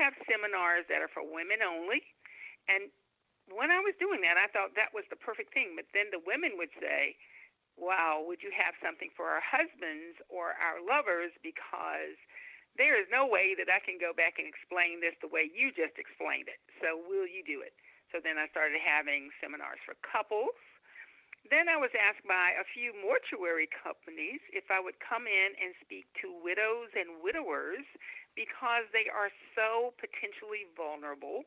have seminars that are for women only. And when I was doing that, I thought that was the perfect thing. But then the women would say, wow, would you have something for our husbands or our lovers? Because there is no way that I can go back and explain this the way you just explained it. So will you do it? So then I started having seminars for couples. Then I was asked by a few mortuary companies if I would come in and speak to widows and widowers because they are so potentially vulnerable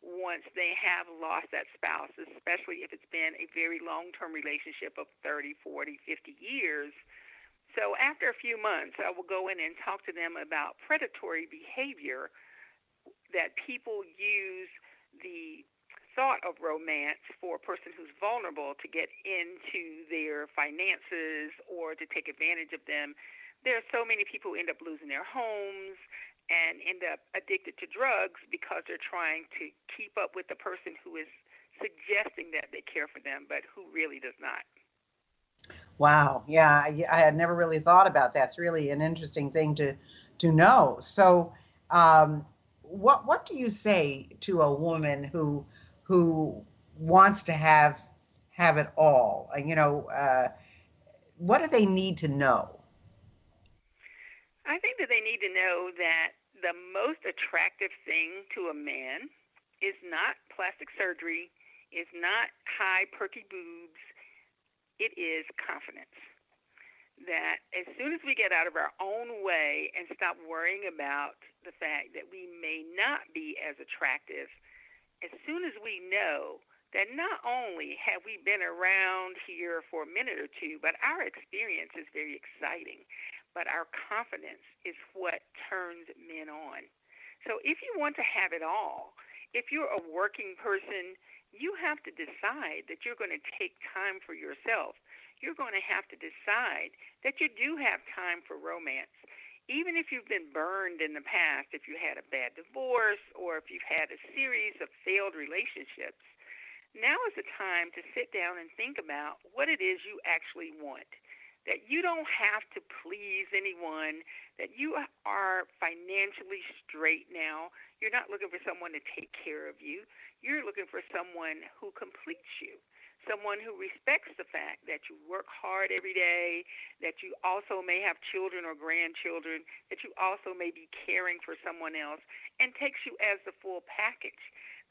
once they have lost that spouse, especially if it's been a very long-term relationship of 30, 40, 50 years. So after a few months, I will go in and talk to them about predatory behavior that people use the thought of romance for a person who's vulnerable to get into their finances or to take advantage of them. There are so many people who end up losing their homes and end up addicted to drugs because they're trying to keep up with the person who is suggesting that they care for them, but who really does not. Wow. Yeah, I had never really thought about that. It's really an interesting thing to know. So, what do you say to a woman who wants to have it all? What do they need to know? I think that they need to know that the most attractive thing to a man is not plastic surgery, is not high perky boobs. It is confidence. That as soon as we get out of our own way and stop worrying about the fact that we may not be as attractive, as soon as we know that not only have we been around here for a minute or two, but our experience is very exciting, but our confidence is what turns men on. So if you want to have it all, if you're a working person, you have to decide that you're going to take time for yourself. You're going to have to decide that you do have time for romance. Even if you've been burned in the past, if you had a bad divorce or if you've had a series of failed relationships, now is the time to sit down and think about what it is you actually want. That you don't have to please anyone, that you are financially straight now. You're not looking for someone to take care of you. You're looking for someone who completes you, someone who respects the fact that you work hard every day, that you also may have children or grandchildren, that you also may be caring for someone else, and takes you as the full package.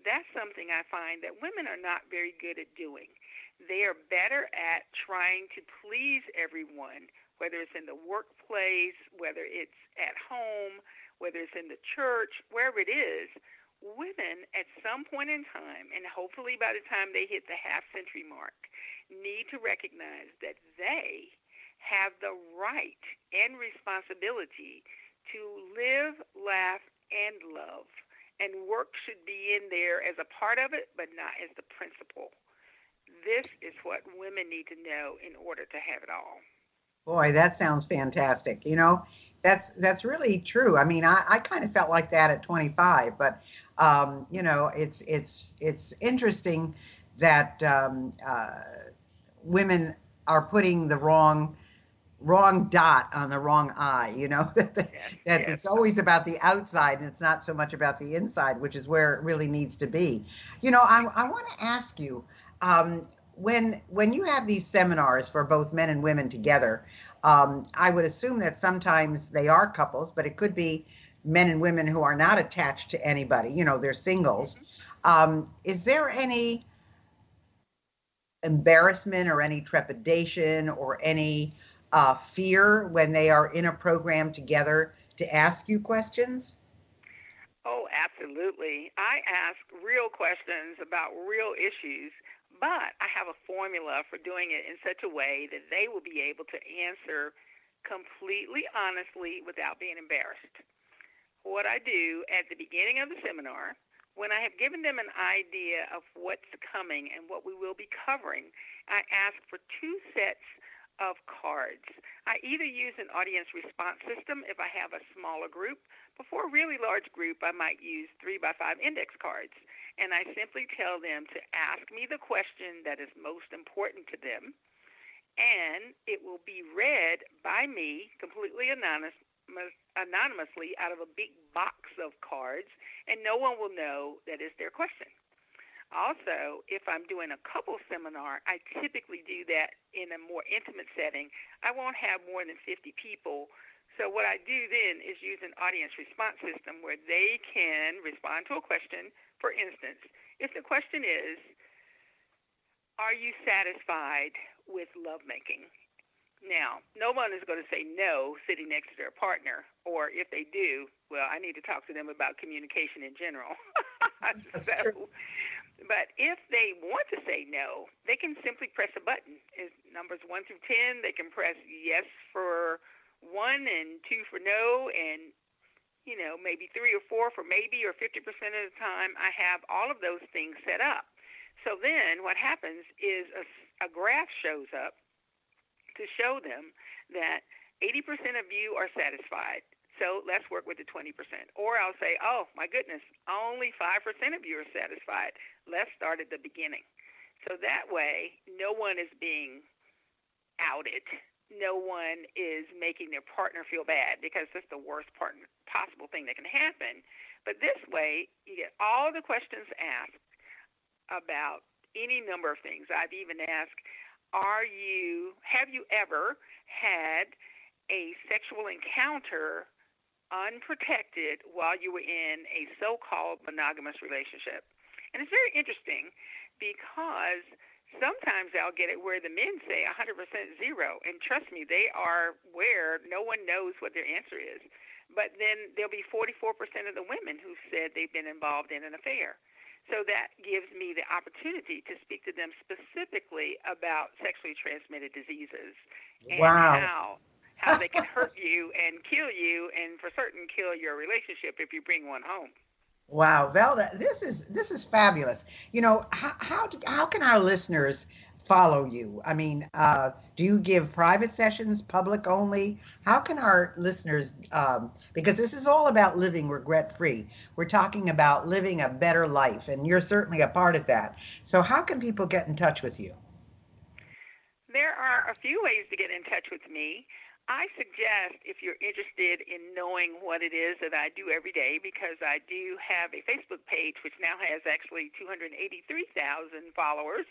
That's something I find that women are not very good at doing. They are better at trying to please everyone, whether it's in the workplace, whether it's at home, whether it's in the church, wherever it is. Women, at some point in time, and hopefully by the time they hit the half-century mark, need to recognize that they have the right and responsibility to live, laugh, and love. And work should be in there as a part of it, but not as the principal. This is what women need to know in order to have it all. Boy, that sounds fantastic. That's really true. I mean, I kind of felt like that at 25, but it's interesting that women are putting the wrong dot on the wrong eye. That Yes, yes. it's always about the outside and it's not so much about the inside, which is where it really needs to be. I want to ask you. When you have these seminars for both men and women together, I would assume that sometimes they are couples, but it could be men and women who are not attached to anybody. They're singles. Mm-hmm. Is there any embarrassment or any trepidation or any fear when they are in a program together to ask you questions? Oh, absolutely. I ask real questions about real issues, but I have a formula for doing it in such a way that they will be able to answer completely honestly without being embarrassed. What I do at the beginning of the seminar, when I have given them an idea of what's coming and what we will be covering, I ask for two sets of cards. I either use an audience response system if I have a smaller group. Before a really large group, I might use 3x5 index cards. And I simply tell them to ask me the question that is most important to them, and it will be read by me, completely anonymously out of a big box of cards, and no one will know that it's their question. Also, if I'm doing a couple seminar, I typically do that in a more intimate setting. I won't have more than 50 people. So what I do then is use an audience response system where they can respond to a question. For instance, if the question is, are you satisfied with lovemaking? Now, no one is going to say no sitting next to their partner, or if they do, well, I need to talk to them about communication in general. That's true. But if they want to say no, they can simply press a button. It's numbers 1 through 10. They can press yes for 1 and 2 for no, and maybe 3 or 4 for maybe, or 50% of the time. I have all of those things set up. So then what happens is a graph shows up to show them that 80% of you are satisfied. So let's work with the 20%. Or I'll say, oh, my goodness, only 5% of you are satisfied. Let's start at the beginning. So that way, no one is being outed. No one is making their partner feel bad, because that's the worst possible thing that can happen. But this way, you get all the questions asked about any number of things. I've even asked, have you ever had a sexual encounter unprotected while you were in a so-called monogamous relationship? And it's very interesting, because sometimes I'll get it where the men say 100% zero, and trust me, they are where no one knows what their answer is. But then there'll be 44% of the women who said they've been involved in an affair. So that gives me the opportunity to speak to them specifically about sexually transmitted diseases and Wow. how they can hurt you and kill you, and for certain kill your relationship if you bring one home. Wow, Velda, this is fabulous. How can our listeners follow you? I mean, do you give private sessions, public only? How can our listeners, because this is all about living regret-free. We're talking about living a better life, and you're certainly a part of that. So how can people get in touch with you? There are a few ways to get in touch with me. I suggest, if you're interested in knowing what it is that I do every day, because I do have a Facebook page which now has actually 283,000 followers,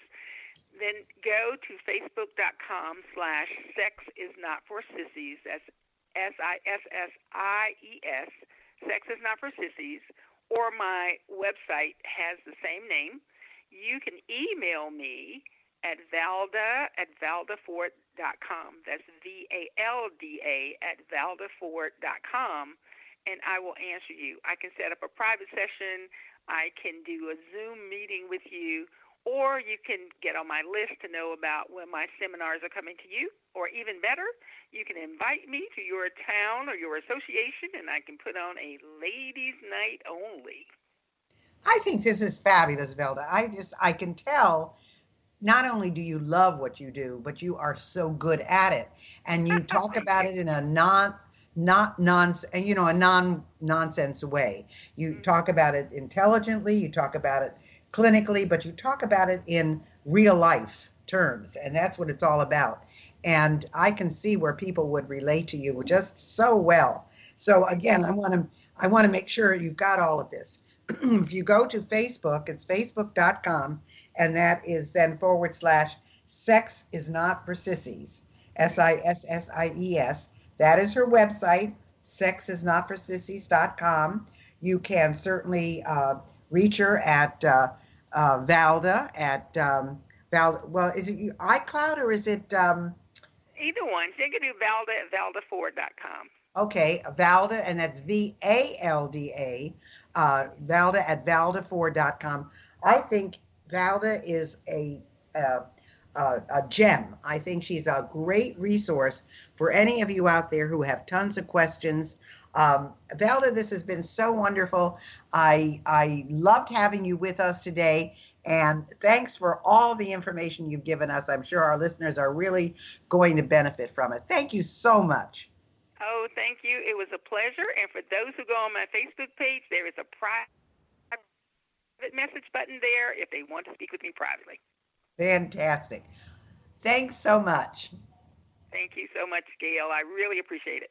then go to facebook.com/sexisnotforsissies. That's SISSIES, Sex is Not for Sissies, or my website has the same name. You can email me at valdaford.com. That's VALDA@valdaford.com, and I will answer you. I can set up a private session. I can do a Zoom meeting with you, or you can get on my list to know about when my seminars are coming to you, or even better, you can invite me to your town or your association, and I can put on a ladies' night only. I think this is fabulous, Velda. I can tell, not only do you love what you do, but you are so good at it. And you talk Thank about you. it in a non-nonsense way. You talk about it intelligently, you talk about it clinically, but you talk about it in real life terms. And that's what it's all about. And I can see where people would relate to you just so well. So again, I want to make sure you've got all of this. If you go to Facebook, it's facebook.com, and that is then /Sex is Not for Sissies, SISSIES. That is her website, sexisnotforsissies.com. You can certainly reach her at Valda at Valda. Well, is it iCloud or is it? Either one. So you can do Valda at valdaford.com. Okay, Valda, and that's VALDA, Valda at valdaford.com. I think Valda is a gem. I think she's a great resource for any of you out there who have tons of questions. Valda, this has been so wonderful. I loved having you with us today. And thanks for all the information you've given us. I'm sure our listeners are really going to benefit from it. Thank you so much. Oh, thank you. It was a pleasure. And for those who go on my Facebook page, there is a private message button there if they want to speak with me privately. Fantastic. Thanks so much. Thank you so much, Gail. I really appreciate it.